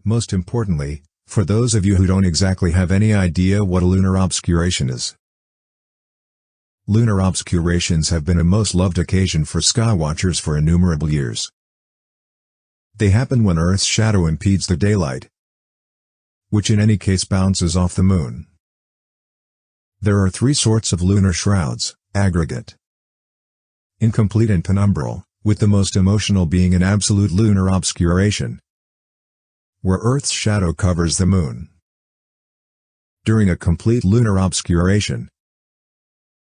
Most importantly, for those of you who don't exactly have any idea what a lunar obscuration is. Lunar obscurations have been a most loved occasion for skywatchers for innumerable years. They happen when Earth's shadow impedes the daylight, which in any case bounces off the moon. There are three sorts of lunar shrouds: aggregate, incomplete and penumbral, with the most emotional being an absolute lunar obscuration, where Earth's shadow covers the moon. During a complete lunar obscuration,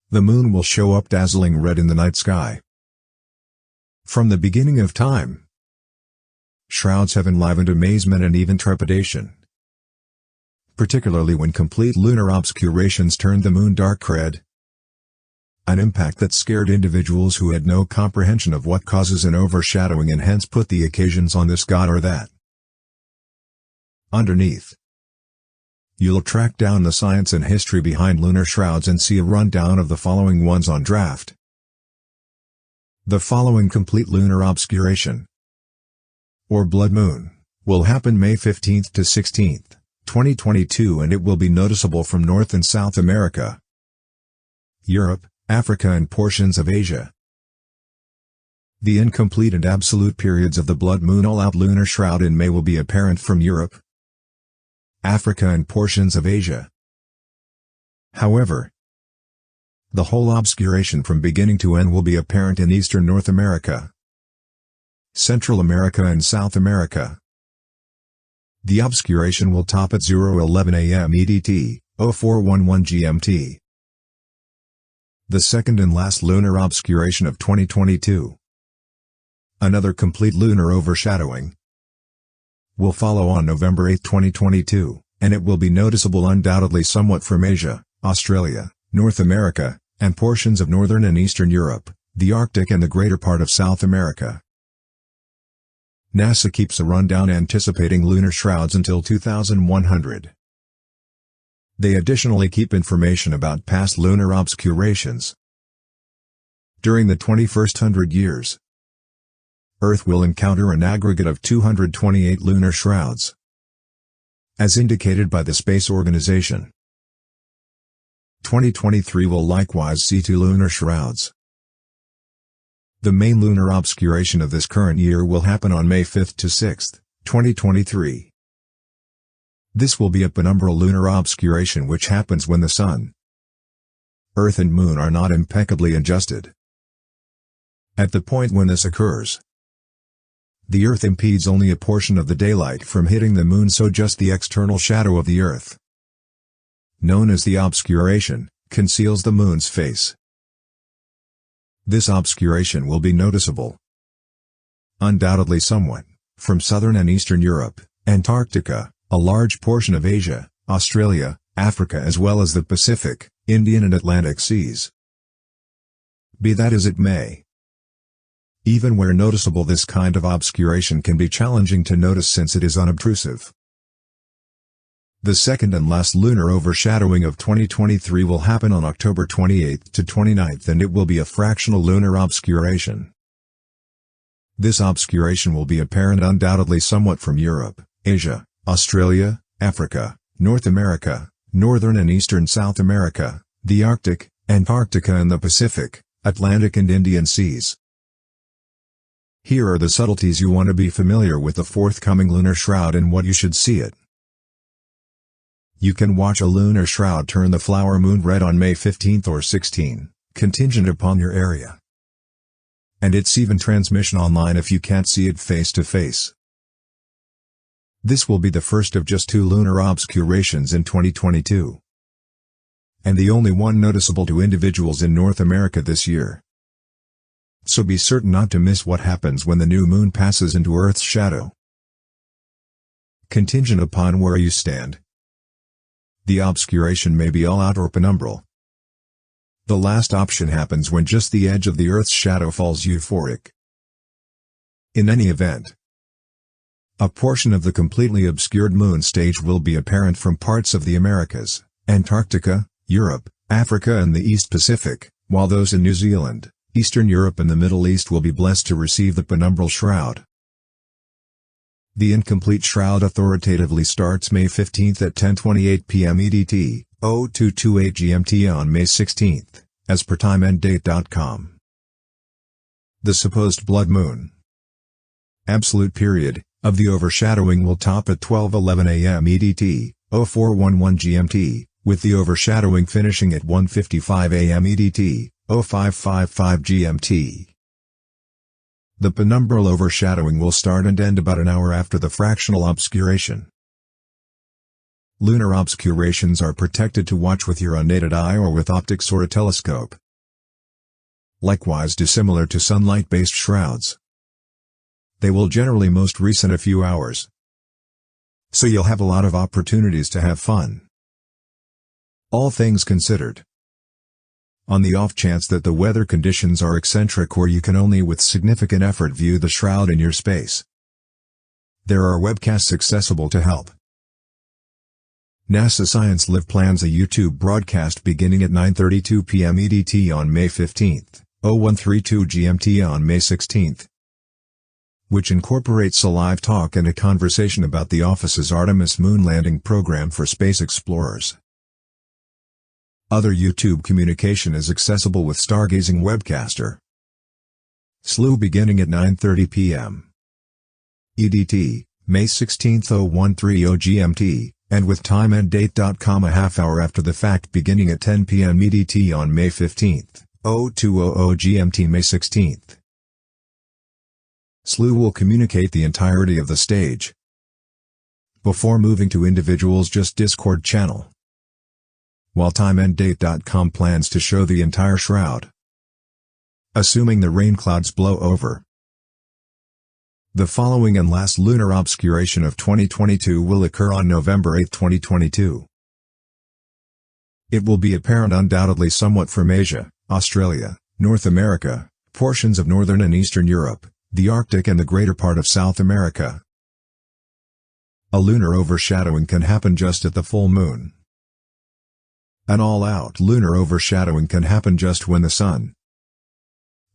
the moon will show up dazzling red in the night sky. From the beginning of time, shrouds have enlivened amazement and even trepidation, particularly when complete lunar obscurations turned the moon dark red, an impact that scared individuals who had no comprehension of what causes an overshadowing and hence put the occasions on this god or that. Underneath, you'll track down the science and history behind lunar shrouds and see a rundown of the following ones on draft. The following complete lunar obscuration, or blood moon, will happen May 15th to 16th, 2022, and it will be noticeable from North and South America, Europe, Africa and portions of Asia. The incomplete and absolute periods of the blood moon all-out lunar shroud in May will be apparent from Europe, Africa and portions of Asia. However, the whole obscuration from beginning to end will be apparent in Eastern North America, Central America and South America. The obscuration will top at 0:11 a.m. EDT, 0411 GMT. The second and last lunar obscuration of 2022, another complete lunar overshadowing, will follow on November 8, 2022, and it will be noticeable undoubtedly somewhat from Asia, Australia, North America, and portions of Northern and Eastern Europe, the Arctic and the greater part of South America. NASA keeps a rundown anticipating lunar shrouds until 2100. They additionally keep information about past lunar obscurations. During the 21st 100 years, Earth will encounter an aggregate of 228 lunar shrouds, as indicated by the Space Organization. 2023 will likewise see 2 lunar shrouds. The main lunar obscuration of this current year will happen on May 5th to 6th, 2023. This will be a penumbral lunar obscuration which happens when the Sun, Earth and Moon are not impeccably adjusted. At the point when this occurs, the Earth impedes only a portion of the daylight from hitting the Moon, so just the external shadow of the Earth, known as the obscuration, conceals the Moon's face. This obscuration will be noticeable, undoubtedly somewhat, from Southern and Eastern Europe, Antarctica, a large portion of Asia, Australia, Africa as well as the Pacific, Indian and Atlantic seas. Be that as it may, even where noticeable, this kind of obscuration can be challenging to notice since it is unobtrusive. The second and last lunar overshadowing of 2023 will happen on October 28th to 29th, and it will be a fractional lunar obscuration. This obscuration will be apparent undoubtedly somewhat from Europe, Asia, Australia, Africa, North America, Northern and Eastern South America, the Arctic, Antarctica and the Pacific, Atlantic and Indian seas. Here are the subtleties you want to be familiar with the forthcoming lunar shroud and what you should see it. You can watch a lunar shroud turn the flower moon red on May 15th or 16th, contingent upon your area. And it's even transmission online if you can't see it face to face. This will be the first of just 2 lunar obscurations in 2022. And the only one noticeable to individuals in North America this year. So be certain not to miss what happens when the new moon passes into Earth's shadow. Contingent upon where you stand, the obscuration may be all out or penumbral. The last option happens when just the edge of the Earth's shadow falls euphoric. In any event, a portion of the completely obscured moon stage will be apparent from parts of the Americas, Antarctica, Europe, Africa and the East Pacific, while those in New Zealand, Eastern Europe and the Middle East will be blessed to receive the penumbral shroud. The incomplete shroud authoritatively starts May 15 at 10:28 p.m. EDT, 0228 GMT on May 16, as per timeanddate.com. The supposed blood moon absolute period of the overshadowing will top at 12:11 a.m. EDT, 0411 GMT, with the overshadowing finishing at 1:55 a.m. EDT, 0555 GMT. The penumbral overshadowing will start and end about an hour after the fractional obscuration. Lunar obscurations are protected to watch with your unaided eye or with optics or a telescope. Likewise dissimilar to sunlight-based shrouds. They will generally most recent a few hours. So you'll have a lot of opportunities to have fun. All things considered. On the off chance that the weather conditions are eccentric or you can only with significant effort view the shroud in your space, there are webcasts accessible to help. NASA Science Live plans a YouTube broadcast beginning at 9:32 p.m. EDT on May 15, 0132 GMT on May 16, which incorporates a live talk and a conversation about the office's Artemis moon landing program for space explorers. Other YouTube communication is accessible with Stargazing Webcaster. SLU beginning at 9:30 p.m. EDT, May 16, 0130 GMT, and with timeanddate.com a half hour after the fact beginning at 10 p.m. EDT on May 15, 0200 GMT May 16. SLU will communicate the entirety of the stage before moving to individuals' just Discord channel, while timeanddate.com plans to show the entire shroud, assuming the rain clouds blow over. The following and last lunar obscuration of 2022 will occur on November 8, 2022. It will be apparent undoubtedly somewhat from Asia, Australia, North America, portions of northern and eastern Europe, the Arctic and the greater part of South America. A lunar overshadowing can happen just at the full moon. An all-out lunar overshadowing can happen just when the Sun,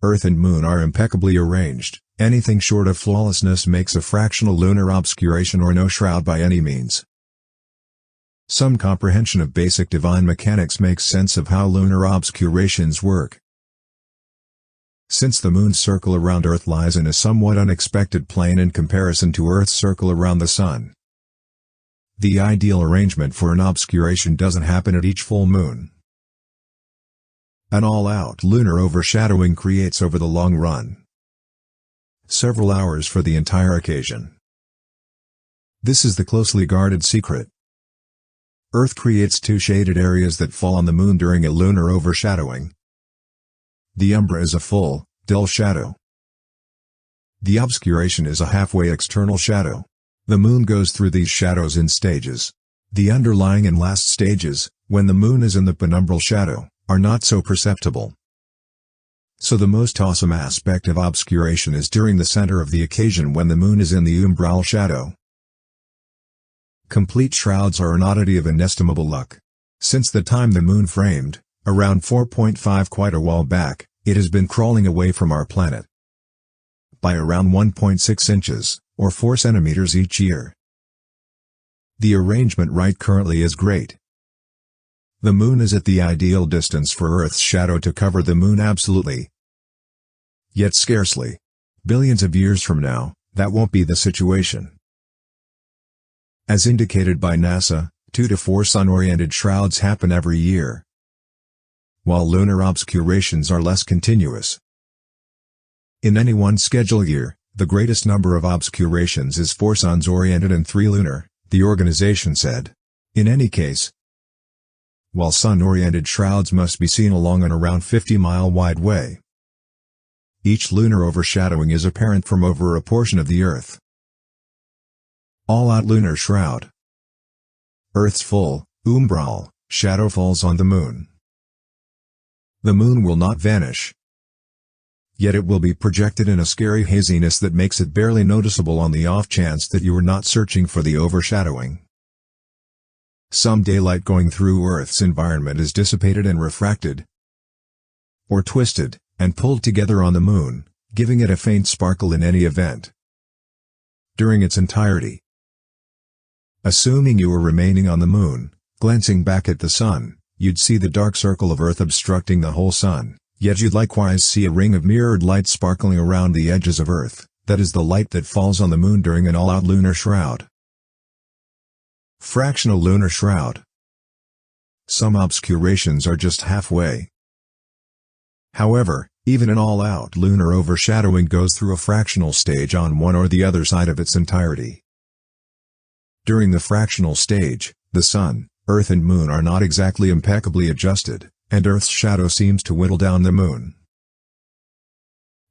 Earth and Moon are impeccably arranged. Anything short of flawlessness makes a fractional lunar obscuration or no shroud by any means. Some comprehension of basic divine mechanics makes sense of how lunar obscurations work. Since the Moon's circle around Earth lies in a somewhat unexpected plane in comparison to Earth's circle around the Sun, the ideal arrangement for an obscuration doesn't happen at each full moon. An all-out lunar overshadowing creates over the long run several hours for the entire occasion. This is the closely guarded secret. Earth creates two shaded areas that fall on the Moon during a lunar overshadowing. The umbra is a full, dull shadow. The obscuration is a halfway external shadow. The Moon goes through these shadows in stages. The underlying and last stages, when the Moon is in the penumbral shadow, are not so perceptible. So the most awesome aspect of obscuration is during the center of the occasion when the Moon is in the umbral shadow. Complete shrouds are an oddity of inestimable luck. Since the time the Moon framed, around 4.5 quite a while back, it has been crawling away from our planet by around 1.6 inches, or 4 centimeters each year. The arrangement right currently is great. The Moon is at the ideal distance for Earth's shadow to cover the Moon absolutely. Yet scarcely. Billions of years from now, that won't be the situation. As indicated by NASA, 2 to 4 sun-oriented shrouds happen every year, while lunar obscurations are less continuous. In any one schedule year, the greatest number of obscurations is 4 suns-oriented and 3 lunar, the organization said. In any case, while sun-oriented shrouds must be seen along an around 50-mile wide way, each lunar overshadowing is apparent from over a portion of the Earth. All-out lunar shroud. Earth's full, umbral, shadow falls on the Moon. The Moon will not vanish. Yet it will be projected in a scary haziness that makes it barely noticeable on the off chance that you are not searching for the overshadowing. Some daylight going through Earth's environment is dissipated and refracted, or twisted, and pulled together on the Moon, giving it a faint sparkle in any event. during its entirety. Assuming you were remaining on the moon, glancing back at the sun, you'd see the dark circle of Earth obstructing the whole sun, yet you'd likewise see a ring of mirrored light sparkling around the edges of Earth. That is the light that falls on the moon during an all-out lunar shroud. Fractional lunar shroud. Some obscurations are just halfway. However, even an all-out lunar overshadowing goes through a fractional stage on one or the other side of its entirety. During the fractional stage, the sun, Earth and moon are not exactly impeccably adjusted, and Earth's shadow seems to whittle down the moon.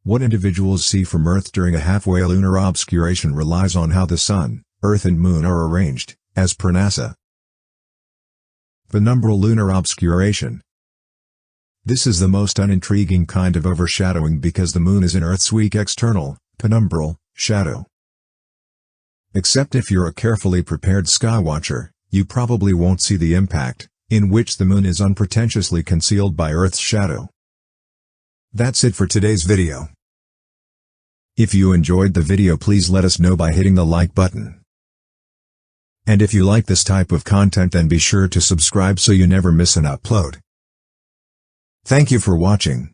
What individuals see from Earth during a halfway lunar obscuration relies on how the sun, Earth and moon are arranged, as per NASA. Penumbral lunar obscuration. This is the most unintriguing kind of overshadowing because the moon is in Earth's weak external, penumbral, shadow. Except if you're a carefully prepared skywatcher, you probably won't see the impact, in which the moon is unpretentiously concealed by Earth's shadow. That's it for today's video. If you enjoyed the video, please let us know by hitting the like button. And if you like this type of content, then be sure to subscribe so you never miss an upload. Thank you for watching.